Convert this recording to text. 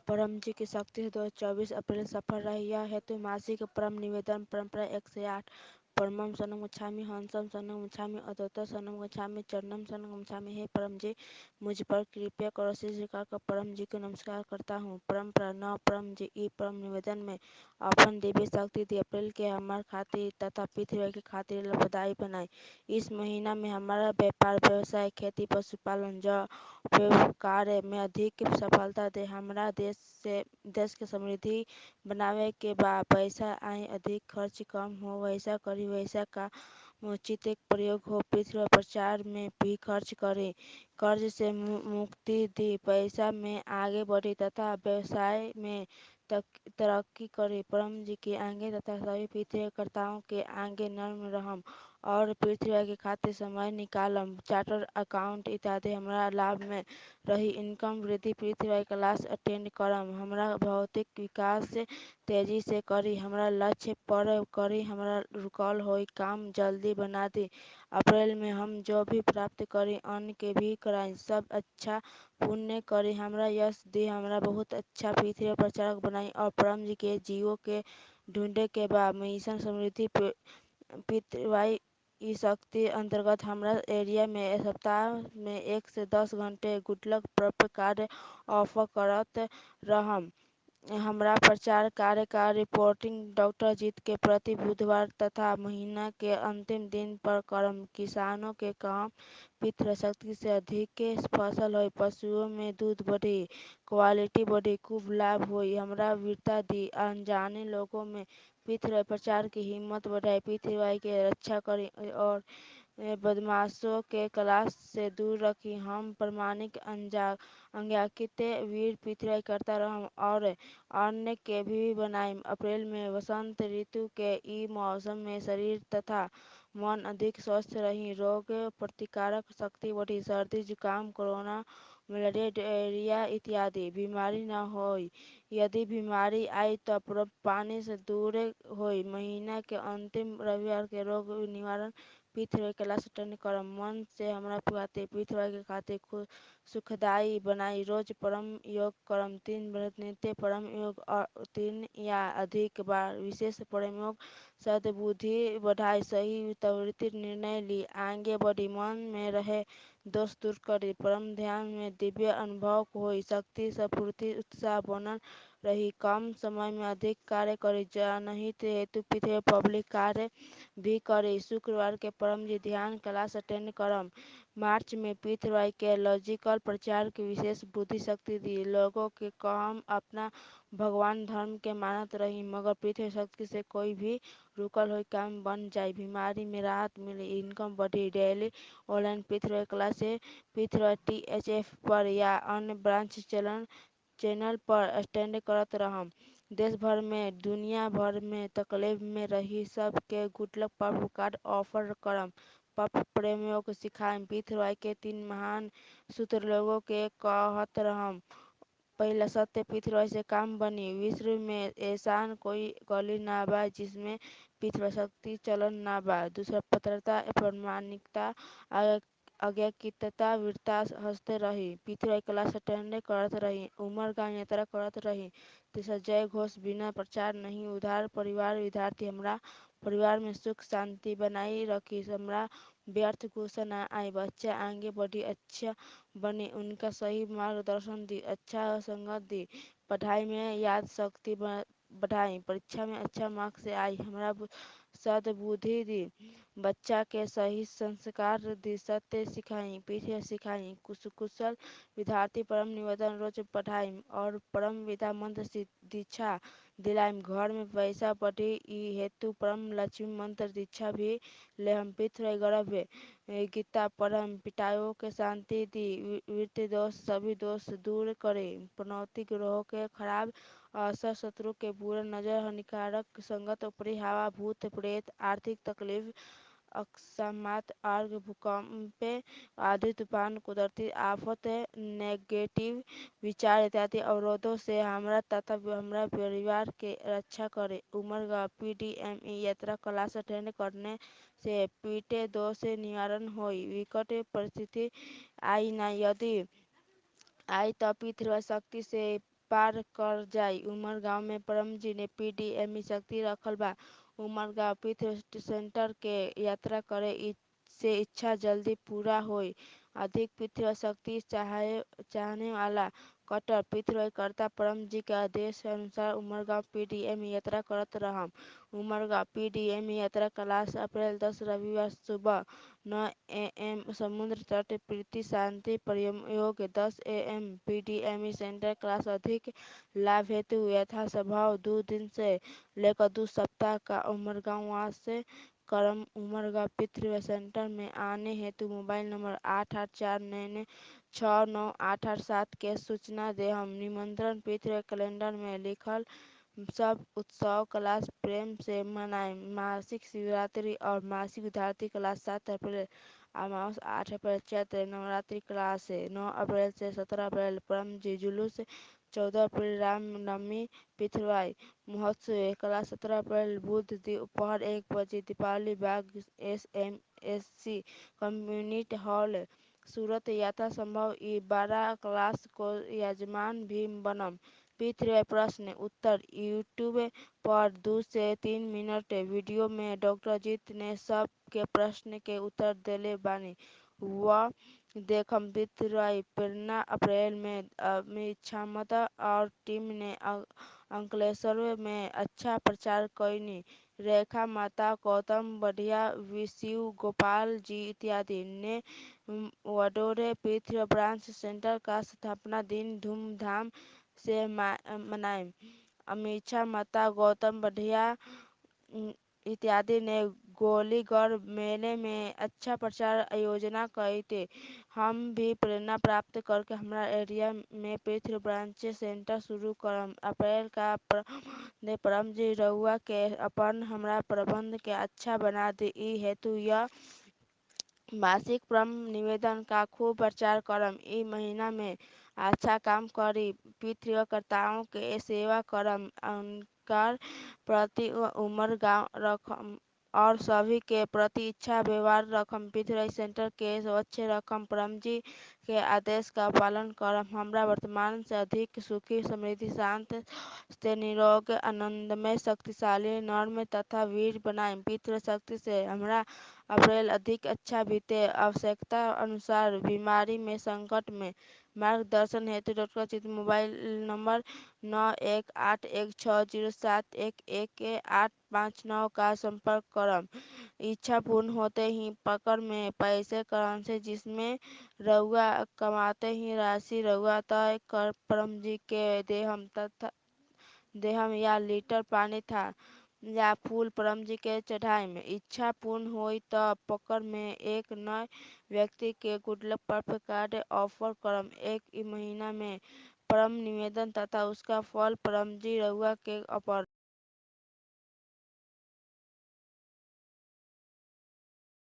परम जी की शक्ति से 2024 अप्रैल सफल रही। यह हेतु मासिक परम निवेदन परंपरा 108। परमं शरणं गच्छामि, हंसं शरणं गच्छामि, अद्वैतं शरणं गच्छामि, चरणं शरणं गच्छामि। हे परम जी, मुझ पर कृपया करो। श्री स्वीकार कर परम जी को नमस्कार करता हूँ। परम्परा न परम जी ई परम निवेदन में अपन दिव्य शक्ति दी अप्रैल के हमार खातिर तथा पृथ्वी के खातिर लाभदायी बनाई। इस महीना में हमारा व्यापार व्यवसाय खेती पशुपालन कार्य में अधिक सफलता दे। हमारा देश के समृद्धि बनावे के बा पैसा आए अधिक खर्च कम हो वैसा करी वैसा का उचित एक प्रयोग हो। पृथ्वी प्रचार में भी खर्च करे, कर्ज से मुक्ति दी, पैसा में आगे बढ़ी तथा व्यवसाय में तरक्की करे। परम जी के आगे तथा सभी पृथ्वी कर्ताओं के आगे नर्म रहम और पृथ्वी के खातिर समय निकालम। चार्टर अकाउंट इत्यादि हमारा लाभ में रही। इनकम वृद्धि पृथ्वी क्लास अटेंड करम। हमारा भौतिक विकास से तेजी से करी। हमारा लक्ष्य पर करी। हमारा रुकल होई काम जल्दी बना दी। अप्रैल में हम जो भी प्राप्त करी अन्य के भी कराई। सब अच्छा पुण्य करी। हमारा यश दी। हमारा बहुत अच्छा पृथ्वी प्रचारक बनाई और परम जी के जीवों के ढूंढे के बाद मिशन समृद्धि पृथ्वी ई शक्ति अंतर्गत हमारा एरिया में सप्ताह में 1 से 10 घंटे गुडलक प्राप्त कार्य ऑफर करत रहम। हमरा प्रचार कार्य का रिपोर्टिंग डॉक्टर जीत के प्रति बुधवार तथा महीना के अंतिम दिन पर करम। किसानों के काम पितृ शक्ति से अधिक के फसल हो, पशुओं में दूध बढ़ी, क्वालिटी बढ़ी, खूब लाभ होई। हमरा वीरता दी, अनजाने लोगों में पितृ प्रचार की हिम्मत बढ़ाई, पृथ्वी के रक्षा करी और बदमाशों के क्लास से दूर रखी। हम प्रमाणिक अंग्याकित वीर पृथ्वी करता रहम और अन्य के भी बनाई। अप्रैल में वसंत ऋतु के ई मौसम में शरीर तथा मन अधिक स्वस्थ रही, रोग प्रतिकारक शक्ति बढ़ी, सर्दी जुकाम कोरोना मलेरिया डायरिया इत्यादि बीमारी न होई। यदि बीमारी आई तो पानी से दूर होई। महीना के अंतिम रविवार के रोग निवारण पृथ्वी क्लास अटेंड करम। मन से हमरा खातिर पृथ्वी के खातिर सुखदायी बनाई। रोज परम योग करम। 3 मिनट नित्य परम योग और 3 या अधिक बार विशेष परम योग सद्बुद्धि बढ़ाई। सही त्वरित निर्णय ली, आगे बढ़ी, मन में रहे दोष दूर करी। परम ध्यान में दिव्य अनुभव होई, शक्ति स्फूर्ति उत्साह बनल रही। कम समय में अधिक कार्य करी। जनहित हेतु पृथ्वी पब्लिक कार्य भी करी। शुक्रवार के परम जी ध्यान क्लास अटेंड करम। मार्च में पृथ्वी के लॉजिकल प्रचार की विशेष बुद्धि शक्ति दी। लोगों के काम अपना भगवान धर्म के मानत रही, मगर पृथ्वी शक्ति से कोई भी रुकल हुई काम बन जाए। बीमारी में राहत मिली, इनकम बढ़ी। डेली ऑनलाइन पृथ्वी क्लास से पृथ्वी THF पर या अन्य ब्रांच चैनल पर अटेंड करत रहम। देश भर में दुनिया भर में तकलीफ में रही सब के गुडलक पर्व कार्ड ऑफर करम। पप प्रेमियों को सिखाएं। पृथ्वी के 3 महान सूत्र लोगों के कहत रहम। पहला सत्य, पृथ्वी से काम बनी। विश्व में ऐसा कोई गली ना बा जिसमें पृथ्वी शक्ति चलन ना बा। दूसरा, पत्रता प्रामाणिकता अज्ञाकितता वीरता हंसते रही। पृथ्वी क्लास अटेंड करत रही, उमर गांव यात्रा करत रही। तीसरा, जय घोष बिना प्रचार नहीं। उधार परिवार विद्यार्थी हमरा परिवार में सुख शांति बनाई रखी। हमरा व्यर्थ गुस्सा न आए, बच्चा आगे बढ़ी अच्छा बने, उनका सही मार्गदर्शन दी, अच्छा संगत दी, पढ़ाई में याद शक्ति बढ़ाई, परीक्षा में अच्छा मार्क्स से आई। हमरा सद्बुद्धि दी, बच्चा के सही संस्कार दी, सत्य सिखाई, पीछे सिखाई, कुशल विद्यार्थी परम निवेदन रोज पढ़ाई और परम विद्या मंत्र दीक्षा दिलाइम। घर में पैसा बढ़ी ई हेतु परम लक्ष्मी मंत्र दीक्षा भी ले। हम पृथ्वी गर्भ गीता पढ़म, पिटाओं के शांति दी, वित्त दोष सभी दोष दूर करे, पनौती ग्रहों के खराब असर, शत्रु के बुरा नजर, हानिकारक संगत, ऊपरी हवा, भूत प्रेत, आर्थिक तकलीफ, अकस्मात आग, भूकंप आदि तूफान, कुदरती आफत, नेगेटिव विचार इत्यादि अवरोधों से हमरा तथा हमरा परिवार के रक्षा करे। उमर का PDME यात्रा क्लास अटेंड करने से पीटे दोष निवारण होई। विकट परिस्थिति आई ना, यदि आई तो पृथ्वी शक्ति से पार कर जाई। उमरगांव में परम जी ने पीडीएमई शक्ति रखल बा। उमरगांव पीठ सेंटर के यात्रा करे से इच्छा जल्दी पूरा होई। अधिक पीठ शक्ति चाहने वाला कट्टर पीठ परम जी के आदेश के अनुसार उमरगांव पीडीएमई यात्रा करत रहम। उमरगांव पीडीएमई यात्रा क्लास अप्रैल 10 रविवार सुबह 9 एम समुद्र तट प्रीति शांति प्रयोग 10 एम पीडीएमई सेंटर क्लास अधिक लाभ हेतु यथासंभव 2 दिन से लेकर 2 सप्ताह का उमरगांव से करम। उमरगांव पृथ्वी सेंटर में आने हेतु मोबाइल नंबर 8849969887 के सूचना देहम। निमंत्रण पृथ्वी कैलेंडर में लिखल। सब उत्सव क्लास प्रेम से मनाएं। मासिक शिवरात्रि और मासिक विद्यार्थी क्लास 7 अप्रैल अमावस 8 अप्रैल चैत्र नवरात्रि क्लास है 9 अप्रैल से 17 अप्रैल परम जी जुलूस 14 अप्रैल रामनवमी पिथराई महोत्सव क्लास 17 अप्रैल बुध दोपहर 1 बजे दीपावली बाग SMSC कम्युनिटी हॉल सूरत यथासंभव 12 क्लास को यजमान भी बनम। पृथ्वी प्रश्न उत्तर यूट्यूब पर 2 से 3 मिनट वीडियो में डॉक्टर जीत ने सब के प्रश्न के उत्तर देले बानी। वह देखम। पृथ्वी प्रेरणा अप्रैल में अमित क्षमता और टीम ने अंकलेश्वर में अच्छा प्रचार कईनी। रेखा माता गौतम बढ़िया विशिव गोपाल जी इत्यादि ने वडोदरा पृथ्वी ब्रांच सेंटर का स्थापना दिन धूमधाम से मनाएं। अमीषा माता गौतम बढ़िया इत्यादि ने गोलीगढ़ मेले में अच्छा प्रचार योजना कई थे। हम भी प्रेरणा प्राप्त करके हमारा एरिया में पृथ्वी ब्रांच सेंटर शुरू करम। अप्रैल का परम जी रउआ के अपन हमरा प्रबंध के अच्छा बना दी ई हेतु यह मासिक परम निवेदन का खूब प्रचार करम। ई महीना में अच्छा काम करी पृथ्वीकर्ताओं के सेवा करम उनकर प्रति उमर गाँव रखम और सभी के प्रति अच्छा व्यवहार रखम। पृथ्वी सेंटर के स्वच्छ रखम। परम जी के आदेश का पालन करम। हमरा वर्तमान से अधिक सुखी समृद्धि शांत स्वस्थ निरोग आनंदमय शक्तिशाली नर्म तथा वीर बनाएं। पितृ शक्ति से हमरा अप्रैल अधिक अच्छा बीते। आवश्यकता अनुसार बीमारी में संकट में मार्गदर्शन हेतु डॉक्टर चित मोबाइल नंबर 9181607111 का संपर्क करम। इच्छा पूर्ण होते ही पकड़ में पैसे करेंसी जिसमें रउआ कमाते ही राशि रउआ तय कर परम जी के देहम या लीटर पानी था या फूल परम जी के चढ़ाई में। इच्छा पूर्ण हुई तो पकड़ में एक नए व्यक्ति के गुडलक पर्फ कार्ड ऑफर करम। एक ही महीना में परम निवेदन तथा उसका फल परम जी रउआ के अपर